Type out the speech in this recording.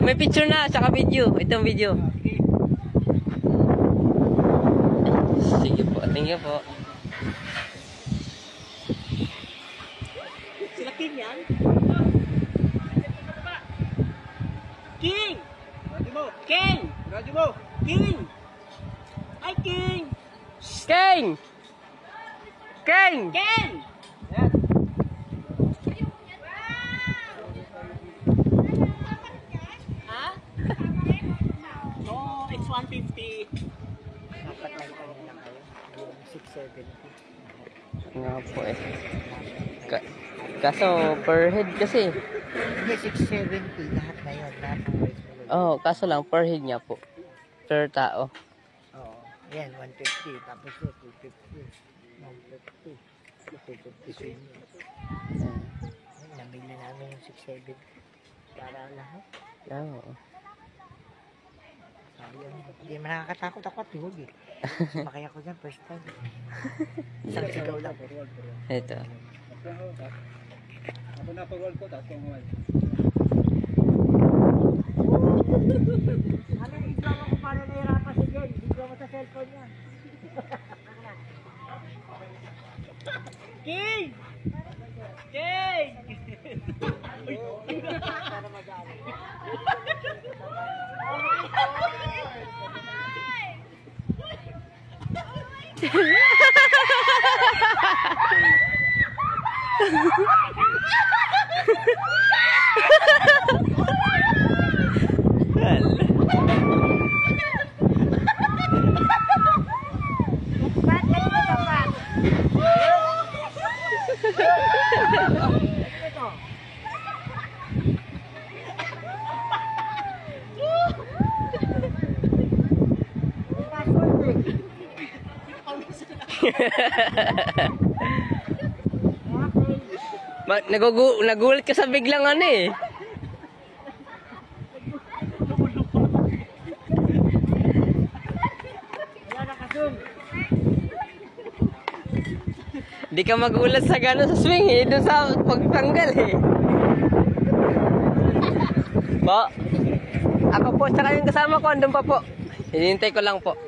May picture na, saka video. Itong video. Sige po, thank you po. Sila King yan? King! King! King! Ay, King! King! King! King! Ha? No, it's 150. Dapat lang kayo. 670. Nga po eh. Kaso per head kasi. Hindi, 670 lahat na yun. Lahat ng rice mo. Oh, kaso lang per head niya po. Per tao. Oo. Yan, 150. Tapos yun, 250. 150. 250 swing. Nabili namin yung 670. Para lahat. Oo. Sabi yun, hindi man nakakatakot ako at huwag eh. Sumakay ako dyan, first time. Isang sigaw lang. Ito. Ako na pag-roll ko, tapos pang-roll. Ano yung islama ko para nahirapan si Jen? Hindi mo sa cellphone niya. King! King! Para mag-ano. Nagulat ka sa biglang ano eh. Di ka magulat sa gano'n sa swing eh, doon sa pagtanggal eh. Po, ako po, tsaka yung kasama ko, andun pa po. Hinihintay ko lang po.